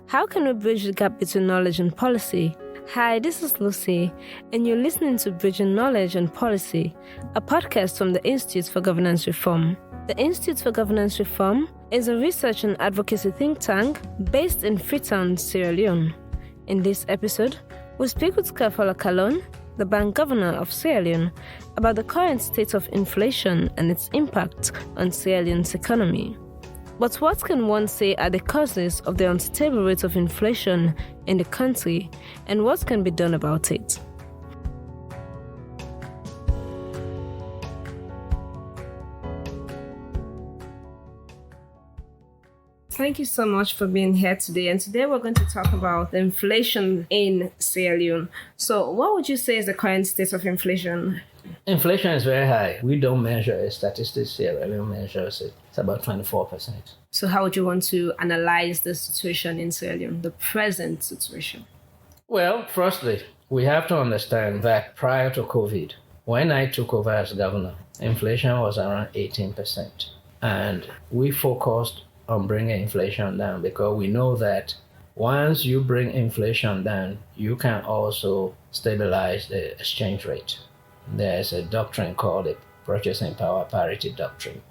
How can we bridge the gap between knowledge and policy? Hi, this is Lucy, and you're listening to Bridging Knowledge and Policy, a podcast from the Institute for Governance Reform. The Institute for Governance Reform is a research and advocacy think tank based in Freetown, Sierra Leone. In this episode, we speak with Kelfala Kallon, the Bank Governor of Sierra Leone, about the current state of inflation and its impact on Sierra Leone's economy. But what can one say are the causes of the unstable rate of inflation in the country, and what can be done about it? Thank you so much for being here today. And today we're going to talk about the inflation in Sierra Leone. So what would you say is the current state of inflation? Inflation is very high. We don't measure it. Statistics Sierra Leone measures it. It's about 24%. So how would you want to analyze the situation in Sierra Leone, the present situation? Well, firstly, we have to understand that prior to COVID, when I took over as governor, inflation was around 18%. And we focused on bringing inflation down because we know that once you bring inflation down, you can also stabilize the exchange rate. There's a doctrine called the purchasing power parity doctrine,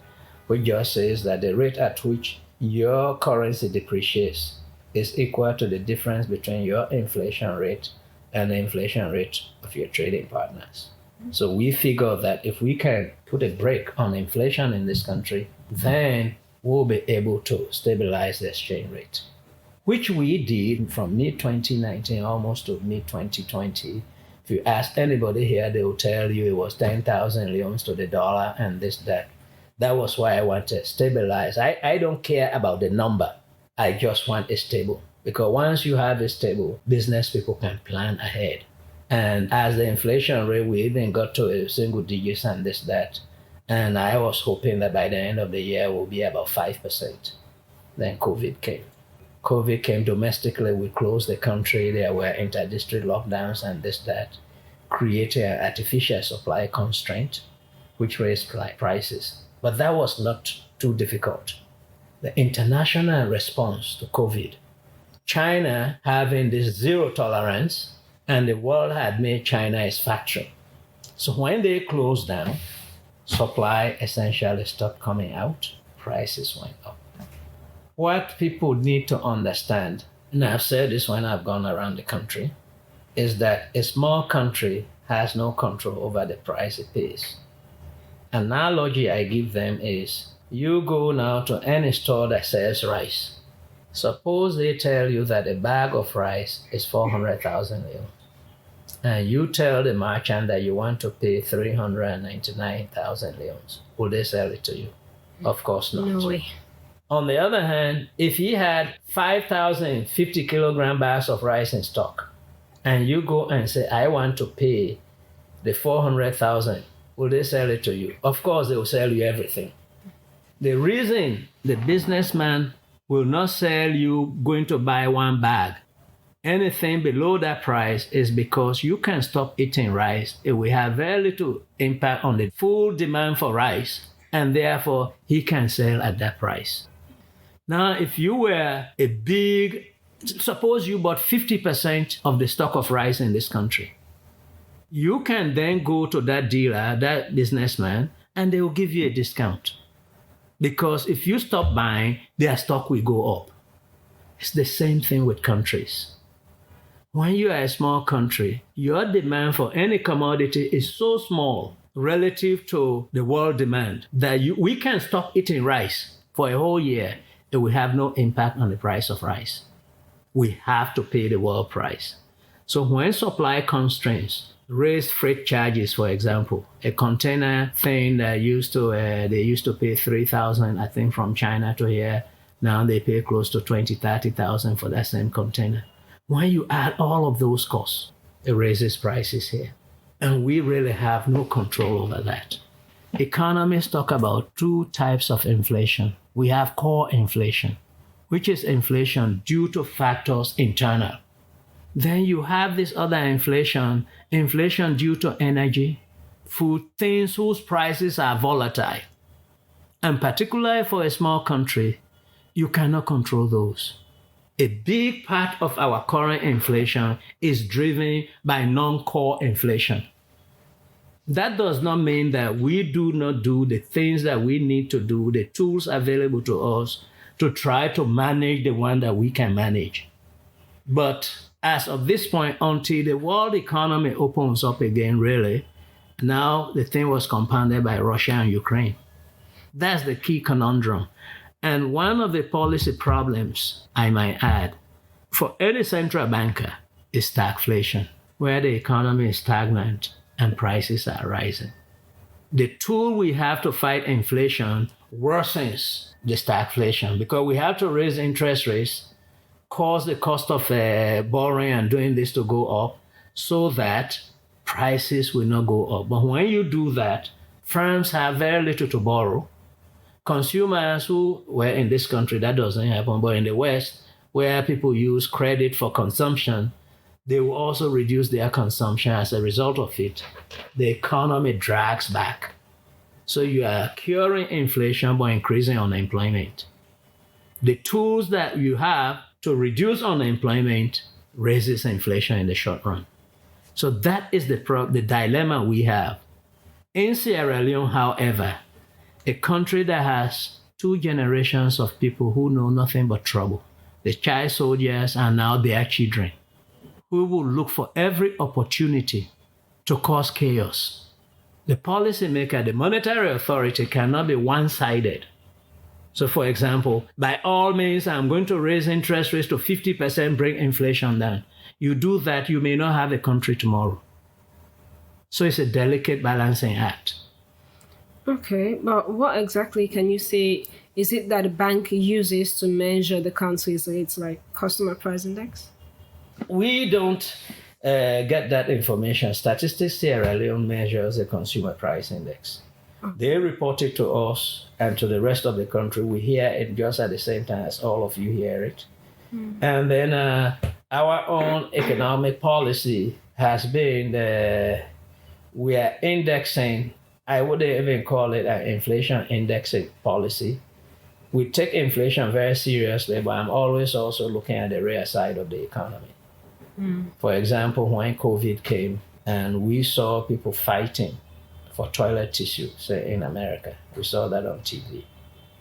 which just says that the rate at which your currency depreciates is equal to the difference between your inflation rate and the inflation rate of your trading partners. So we figure that if we can put a brake on inflation in this country, then we'll be able to stabilize the exchange rate, which we did from mid-2019 almost to mid-2020. If you ask anybody here, they will tell you it was 10,000 leones to the dollar and this, that. That was why I want to stabilize. I don't care about the number. I just want it stable. Because once you have it stable, business people can plan ahead. And as the inflation rate, we even got to a single digits and this, that. And I was hoping that by the end of the year, we'll be about 5%. Then COVID came. COVID came domestically. We closed the country. There were inter-district lockdowns and this, that, created an artificial supply constraint, which raised prices. But that was not too difficult. The international response to COVID, China having this zero tolerance, and the world had made China its factory. So when they closed down, supply essentially stopped coming out, prices went up. What people need to understand, and I've said this when I've gone around the country, is that a small country has no control over the price it pays. Analogy I give them is, you go now to any store that sells rice. Suppose they tell you that a bag of rice is 400,000 leones. And you tell the merchant that you want to pay 399,000 leones. Will they sell it to you? Of course not. No way. On the other hand, if he had 5,050 kilogram bags of rice in stock, and you go and say, I want to pay the 400,000, will they sell it to you? Of course, they will sell you everything. The reason the businessman will not sell you going to buy one bag, anything below that price, is because you can stop eating rice. It will have very little impact on the full demand for rice, and therefore he can sell at that price. Now, if you were suppose you bought 50% of the stock of rice in this country, you can then go to that dealer, that businessman, and they will give you a discount. Because if you stop buying, their stock will go up. It's the same thing with countries. When you are a small country, your demand for any commodity is so small relative to the world demand that we can stop eating rice for a whole year. It will have no impact on the price of rice. We have to pay the world price. So when supply constraints raise freight charges, for example, a container thing that they used to pay 3,000, I think, from China to here. Now they pay close to 20,000, 30,000 for that same container. When you add all of those costs, it raises prices here. And we really have no control over that. Economists talk about two types of inflation. We have core inflation, which is inflation due to factors internal. Then you have this other inflation due to energy, food, things whose prices are volatile. And particularly for a small country, you cannot control those. A big part of our current inflation is driven by non-core inflation. That does not mean that we do not do the things that we need to do, the tools available to us to try to manage the one that we can manage. But as of this point, until the world economy opens up again, really, now the thing was compounded by Russia and Ukraine. That's the key conundrum. And one of the policy problems, I might add, for any central banker is stagflation, where the economy is stagnant and prices are rising. The tool we have to fight inflation worsens the stagflation because we have to raise interest rates, cause the cost of borrowing and doing this to go up so that prices will not go up. But when you do that, firms have very little to borrow. Consumers who were in this country, that doesn't happen, but in the West, where people use credit for consumption, they will also reduce their consumption. As a result of it, the economy drags back. So you are curing inflation by increasing unemployment. The tools that you have to reduce unemployment raises inflation in the short run. So that is the dilemma we have. In Sierra Leone, however, a country that has 2 generations of people who know nothing but trouble, the child soldiers and now their children, who will look for every opportunity to cause chaos. The policymaker, the monetary authority cannot be one-sided. So for example, by all means, I'm going to raise interest rates to 50%, bring inflation down. You do that, you may not have a country tomorrow. So it's a delicate balancing act. Okay, but what exactly can you say is it that the bank uses to measure the country's rates, like customer price index? We don't get that information. Statistics Sierra Leone measures the consumer price index. Oh. They report it to us and to the rest of the country. We hear it just at the same time as all of you hear it. And then our own economic policy has been we are indexing. I wouldn't even call it an inflation indexing policy. We take inflation very seriously, but I'm always also looking at the real side of the economy. For example, when COVID came and we saw people fighting for toilet tissue, say in America, we saw that on TV.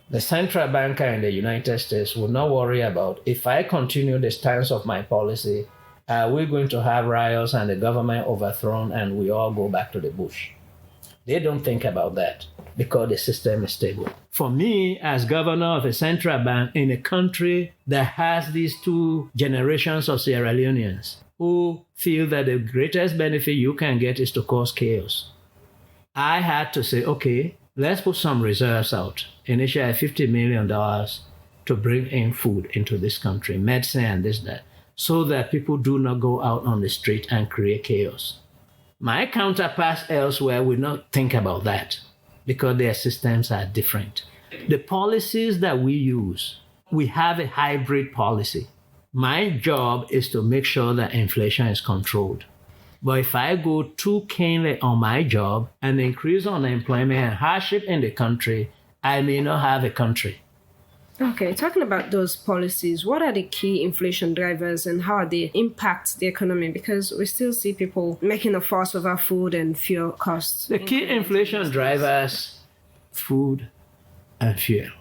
The central banker in the United States would not worry about, if I continue the stance of my policy, are we going to have riots and the government overthrown and we all go back to the bush? They don't think about that because the system is stable. For me, as governor of a central bank in a country that has these 2 generations of Sierra Leoneans who feel that the greatest benefit you can get is to cause chaos, I had to say, okay, let's put some reserves out. Initially $50 million to bring in food into this country, medicine and this, that, so that people do not go out on the street and create chaos. My counterparts elsewhere will not think about that because their systems are different. The policies that we use, we have a hybrid policy. My job is to make sure that inflation is controlled. But if I go too keenly on my job and increase unemployment and hardship in the country, I may not have a country. Okay, talking about those policies, what are the key inflation drivers and how they impact the economy? Because we still see people making a fuss over food and fuel costs. The key inflation drivers, food and fuel,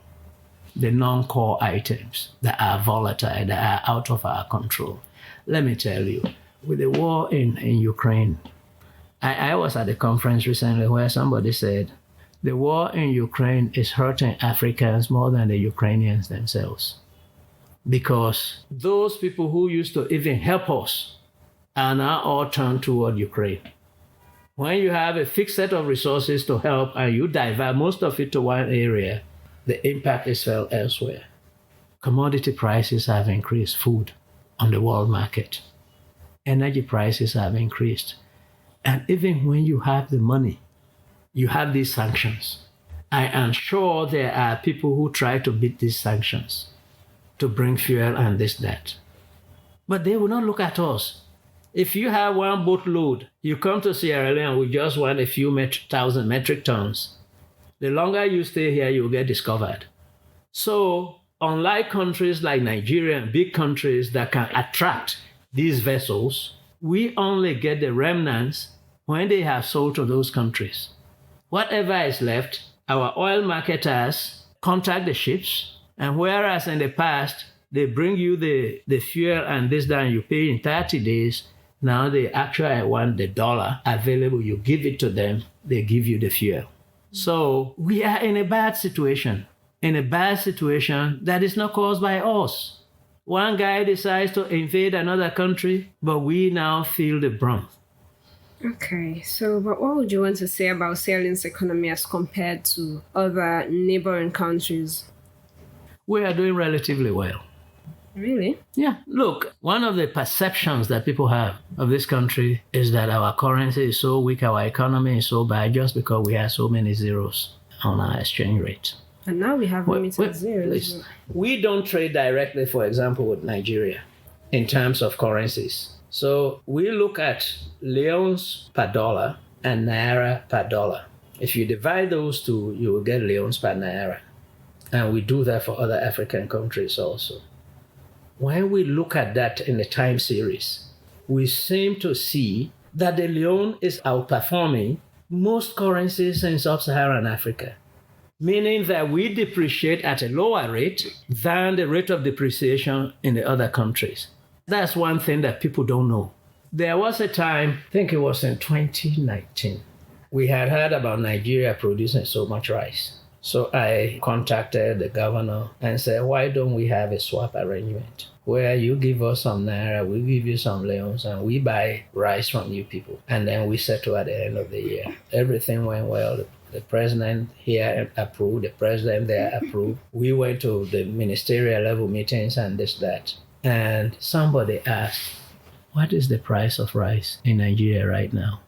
the non-core items that are volatile, that are out of our control. Let me tell you, with the war in Ukraine, I was at a conference recently where somebody said, the war in Ukraine is hurting Africans more than the Ukrainians themselves. Because those people who used to even help us are now all turned toward Ukraine. When you have a fixed set of resources to help and you divert most of it to one area, the impact is felt elsewhere. Commodity prices have increased, food on the world market. Energy prices have increased. And even when you have the money, you have these sanctions. I am sure there are people who try to beat these sanctions to bring fuel and this, that. But they will not look at us. If you have one boatload, you come to Sierra Leone with just a few thousand metric tons. The longer you stay here, you'll get discovered. So unlike countries like Nigeria and big countries that can attract these vessels, we only get the remnants when they have sold to those countries. Whatever is left, our oil marketers contact the ships, and whereas in the past, they bring you the fuel and this, that, and you pay in 30 days, now they actually want the dollar available. You give it to them, they give you the fuel. So we are in a bad situation that is not caused by us. One guy decides to invade another country, but we now feel the brunt. Okay, so but what would you want to say about Sierra Leone's economy as compared to other neighboring countries? We are doing relatively well. Really? Yeah. Look, one of the perceptions that people have of this country is that our currency is so weak, our economy is so bad just because we have so many zeros on our exchange rate. And now we have limited zeros. We don't trade directly, for example, with Nigeria in terms of currencies. So we look at leones per dollar and naira per dollar. If you divide those two, you will get leones per naira. And we do that for other African countries also. When we look at that in the time series, we seem to see that the leone is outperforming most currencies in sub-Saharan Africa, meaning that we depreciate at a lower rate than the rate of depreciation in the other countries. That's one thing that people don't know. There was a time, I think it was in 2019, we had heard about Nigeria producing so much rice. So I contacted the governor and said, why don't we have a swap arrangement where you give us some naira, we give you some leones, and we buy rice from you people, and then we settle at the end of the year. Everything went well. The president here approved, the president there approved. We went to the ministerial level meetings and this, that. And somebody asked, what is the price of rice in Nigeria right now?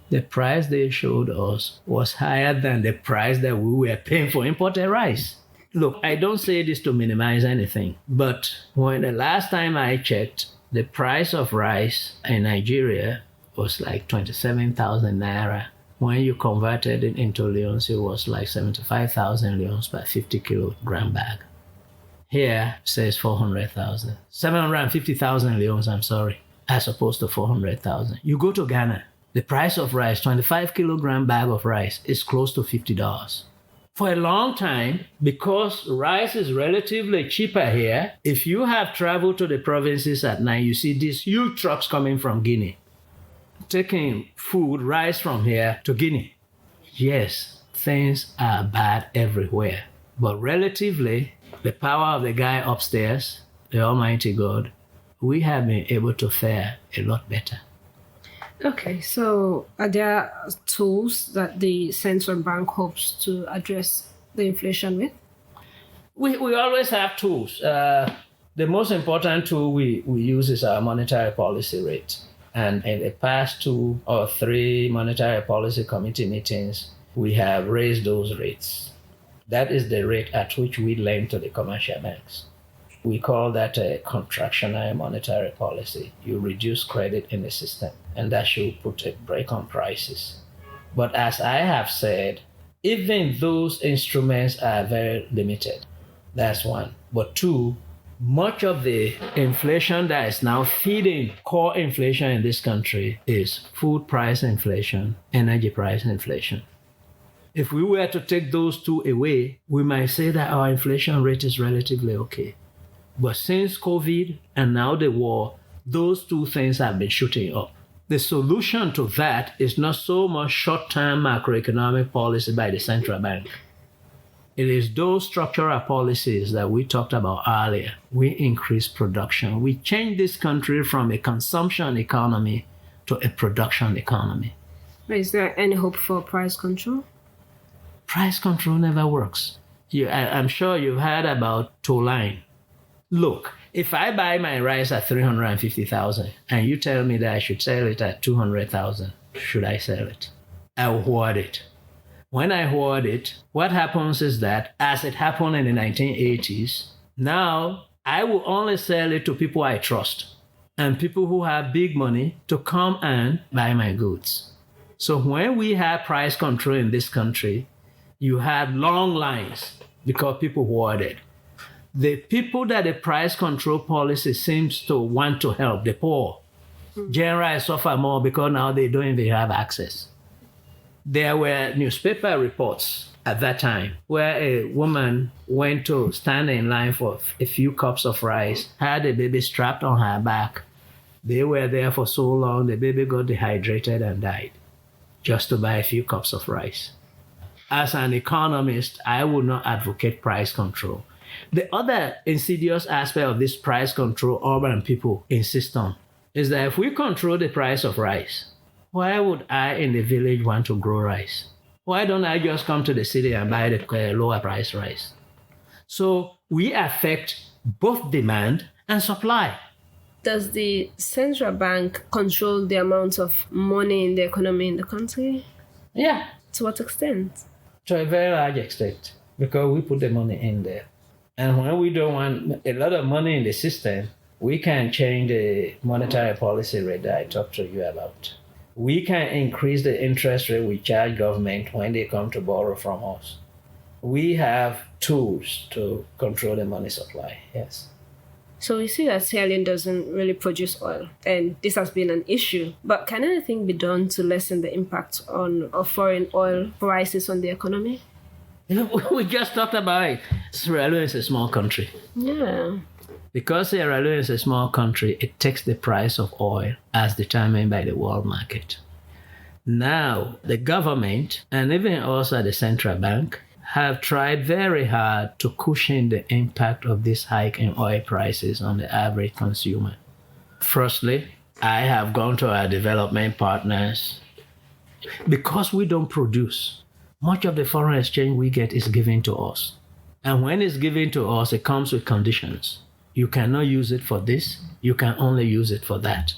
The price they showed us was higher than the price that we were paying for imported rice. Look, I don't say this to minimize anything, but when the last time I checked, the price of rice in Nigeria was like 27,000 naira. When you converted it into leones, it was like 75,000 leones per 50 kilogram bag. Here says 400,000, 750,000 leones, as opposed to 400,000. You go to Ghana, the price of rice, 25 kilogram bag of rice, is close to $50. For a long time, because rice is relatively cheaper here, if you have traveled to the provinces at night, you see these huge trucks coming from Guinea, taking food, rice from here to Guinea. Yes, things are bad everywhere, but relatively, the power of the guy upstairs, the Almighty God, we have been able to fare a lot better. Okay, so are there tools that the central bank hopes to address the inflation with? We always have tools. The most important tool we use is our monetary policy rate. And in the past 2 or 3 monetary policy committee meetings, we have raised those rates. That is the rate at which we lend to the commercial banks. We call that a contractionary monetary policy. You reduce credit in the system, and that should put a brake on prices. But as I have said, even those instruments are very limited. That's one. But 2, much of the inflation that is now feeding core inflation in this country is food price inflation, energy price inflation. If we were to take those 2 away, we might say that our inflation rate is relatively okay. But since COVID and now the war, those 2 things have been shooting up. The solution to that is not so much short-term macroeconomic policy by the central bank. It is those structural policies that we talked about earlier. We increase production. We change this country from a consumption economy to a production economy. Is there any hope for price control? Price control never works. I'm sure you've heard about toll line. Look, if I buy my rice at 350,000 and you tell me that I should sell it at 200,000, should I sell it? I will hoard it. When I hoard it, what happens is that, as it happened in the 1980s, now I will only sell it to people I trust and people who have big money to come and buy my goods. So when we have price control in this country, you had long lines because people hoarded. The people that the price control policy seems to want to help, the poor, generally suffer more because now they don't even have access. There were newspaper reports at that time where a woman went to stand in line for a few cups of rice, had a baby strapped on her back. They were there for so long, the baby got dehydrated and died just to buy a few cups of rice. As an economist, I would not advocate price control. The other insidious aspect of this price control urban people insist on is that if we control the price of rice, why would I in the village want to grow rice? Why don't I just come to the city and buy the lower price rice? So we affect both demand and supply. Does the central bank control the amount of money in the economy in the country? Yeah. To what extent? To a very large extent, because we put the money in there. And when we don't want a lot of money in the system, we can change the monetary policy rate that I talked to you about. We can increase the interest rate we charge government when they come to borrow from us. We have tools to control the money supply, yes. So we see that Sierra Leone doesn't really produce oil, and this has been an issue. But can anything be done to lessen the impact of foreign oil prices on the economy? We just talked about it. Sierra Leone is a small country. Yeah. Because Sierra Leone is a small country, it takes the price of oil as determined by the world market. Now, the government and even also the central bank have tried very hard to cushion the impact of this hike in oil prices on the average consumer. Firstly, I have gone to our development partners. Because we don't produce, much of the foreign exchange we get is given to us. And when it's given to us, it comes with conditions. You cannot use it for this, you can only use it for that.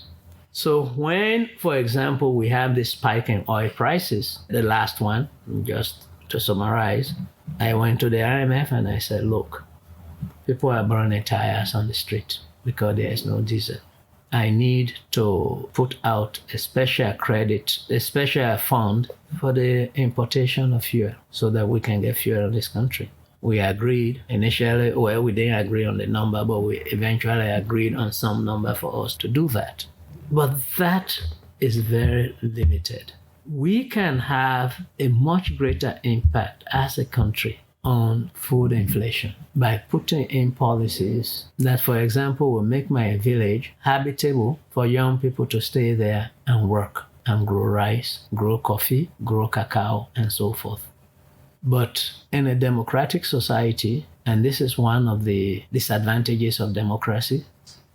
So when, for example, we have this spike in oil prices, the last one, just to summarize, I went to the IMF and I said, look, people are burning tires on the street because there is no diesel. I need to put out a special credit, a special fund for the importation of fuel so that we can get fuel in this country. We agreed initially, well, we didn't agree on the number, but we eventually agreed on some number for us to do that. But that is very limited. We can have a much greater impact as a country on food inflation by putting in policies that, for example, will make my village habitable for young people to stay there and work and grow rice, grow coffee, grow cacao, and so forth. But in a democratic society, and this is one of the disadvantages of democracy,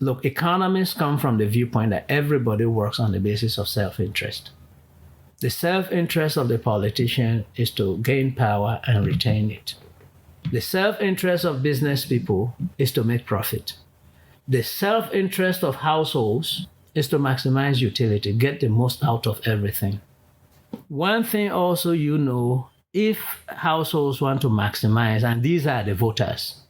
look, economists come from the viewpoint that everybody works on the basis of self-interest. The self-interest of the politician is to gain power and retain it. The self-interest of business people is to make profit. The self-interest of households is to maximize utility, get the most out of everything. One thing also, if households want to maximize, and these are the voters,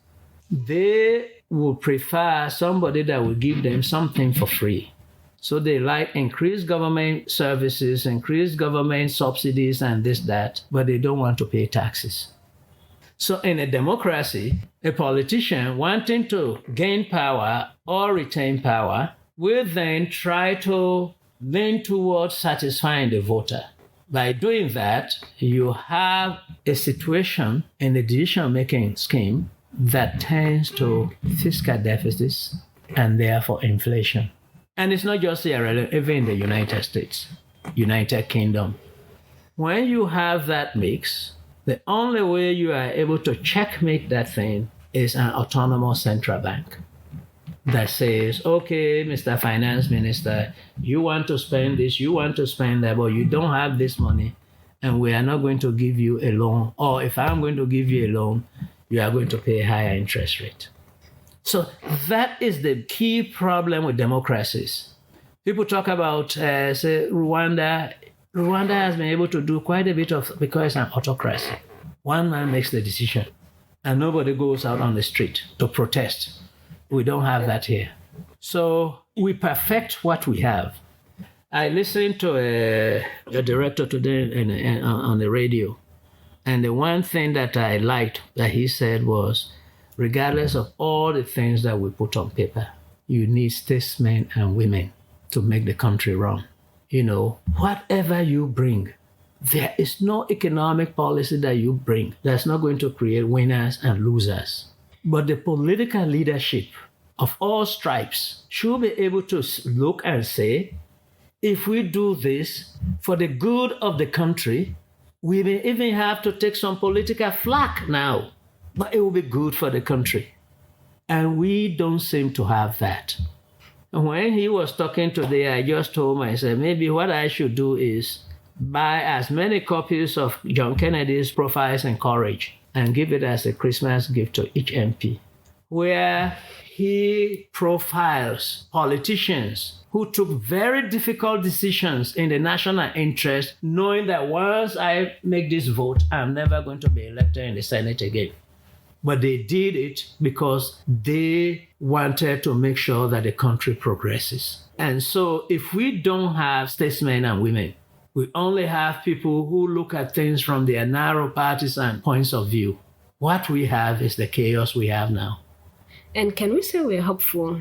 they will prefer somebody that will give them something for free. So they like increased government services, increased government subsidies and this, that, but they don't want to pay taxes. So in a democracy, a politician wanting to gain power or retain power will then try to lean towards satisfying the voter. By doing that, you have a situation in the decision-making scheme that tends to fiscal deficits and therefore inflation. And it's not just Sierra Leone, even in the United States, United Kingdom. When you have that mix, the only way you are able to checkmate that thing is an autonomous central bank that says, okay, Mr. Finance Minister, you want to spend this, you want to spend that, but you don't have this money, and we are not going to give you a loan. Or if I'm going to give you a loan, you are going to pay a higher interest rate. So that is the key problem with democracies. People talk about, say, Rwanda. Rwanda has been able to do quite a bit of, because it's an autocracy. One man makes the decision, and nobody goes out on the street to protest. We don't have that here. So we perfect what we have. I listened to a director today on the radio, and the one thing that I liked that he said was, regardless of all the things that we put on paper, you need statesmen and women to make the country run. Whatever you bring, there is no economic policy that you bring that's not going to create winners and losers. But the political leadership of all stripes should be able to look and say, if we do this for the good of the country, we may even have to take some political flack now, but it will be good for the country. And we don't seem to have that. And when he was talking today, I just told myself, maybe what I should do is buy as many copies of John Kennedy's Profiles in Courage and give it as a Christmas gift to each MP, where he profiles politicians who took very difficult decisions in the national interest, knowing that once I make this vote, I'm never going to be elected in the Senate again. But they did it because they wanted to make sure that the country progresses. And so if we don't have statesmen and women, we only have people who look at things from their narrow partisan points of view. What we have is the chaos we have now. And can we say we're hopeful?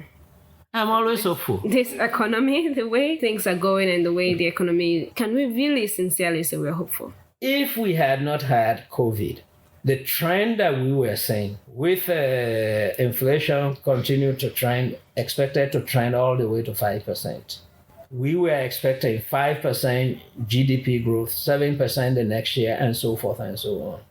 I'm always hopeful. This economy, the way things are going and the way the economy, can we really sincerely say we're hopeful? If we had not had COVID, the trend that we were seeing with inflation continued to trend, expected to trend all the way to 5%. We were expecting 5% GDP growth, 7% the next year, and so forth and so on.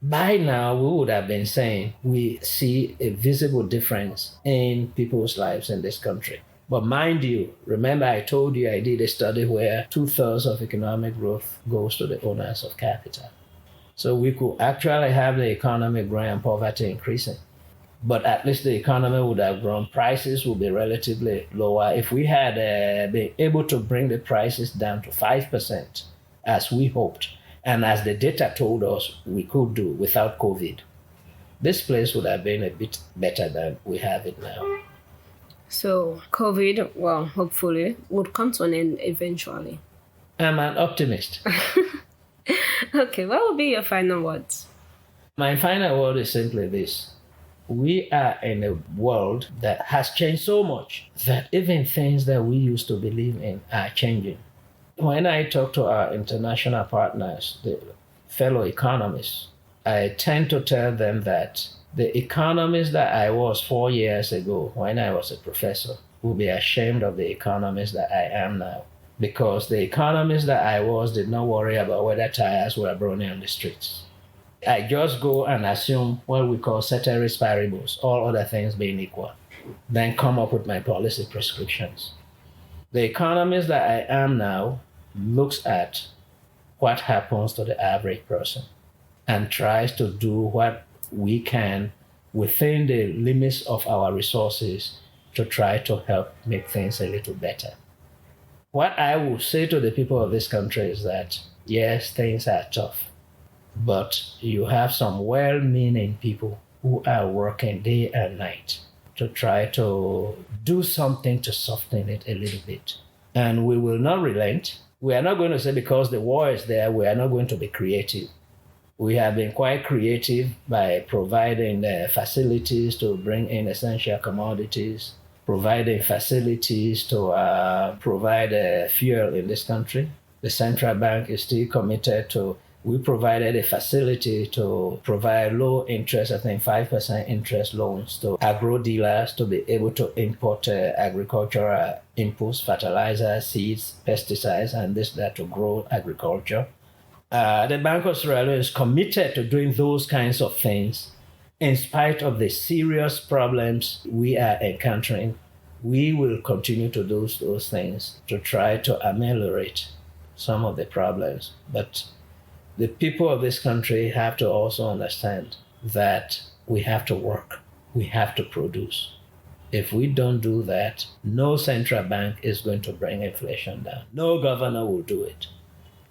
By now, we would have been saying we see a visible difference in people's lives in this country. But mind you, remember I told you I did a study where 2/3 of economic growth goes to the owners of capital. So we could actually have the economy growing and poverty increasing. But at least the economy would have grown. Prices would be relatively lower. If we had been able to bring the prices down to 5%, as we hoped, and as the data told us we could do without COVID, this place would have been a bit better than we have it now. So COVID, well, hopefully, would come to an end eventually. I'm an optimist. Okay, what would be your final words? My final word is simply this. We are in a world that has changed so much that even things that we used to believe in are changing. When I talk to our international partners, the fellow economists, I tend to tell them that the economist that I was 4 years ago when I was a professor will be ashamed of the economist that I am now. Because the economist that I was did not worry about whether tires were burning on the streets. I just go and assume what we call ceteris paribus, all other things being equal, then come up with my policy prescriptions. The economist that I am now looks at what happens to the average person and tries to do what we can within the limits of our resources to try to help make things a little better. What I will say to the people of this country is that, yes, things are tough, but you have some well-meaning people who are working day and night to try to do something to soften it a little bit. And we will not relent. We are not going to say because the war is there, we are not going to be creative. We have been quite creative by providing facilities to bring in essential commodities, providing facilities to provide fuel in this country. The central bank is still committed to, we provided a facility to provide low interest, I think 5% interest loans to agro dealers to be able to import agricultural inputs, fertilizers, seeds, pesticides, and that to grow agriculture. The Bank of Sierra Leone is committed to doing those kinds of things. In spite of the serious problems we are encountering, we will continue to do those things to try to ameliorate some of the problems. But the people of this country have to also understand that we have to work, we have to produce. If we don't do that, no central bank is going to bring inflation down. No governor will do it.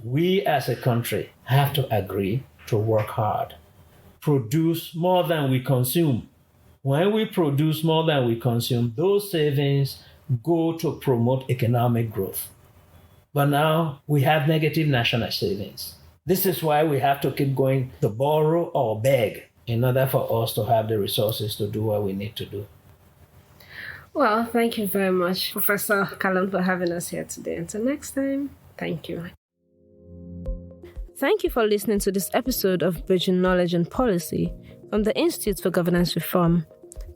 We as a country have to agree to work hard, produce more than we consume. When we produce more than we consume, those savings go to promote economic growth. But now we have negative national savings. This is why we have to keep going to borrow or beg in order for us to have the resources to do what we need to do. Well, thank you very much, Professor Kallon, for having us here today. Until next time, thank you. Thank you for listening to this episode of Bridging Knowledge and Policy from the Institute for Governance Reform.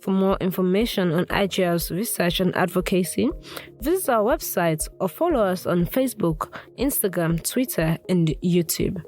For more information on IGR's research and advocacy, visit our website or follow us on Facebook, Instagram, Twitter, and YouTube.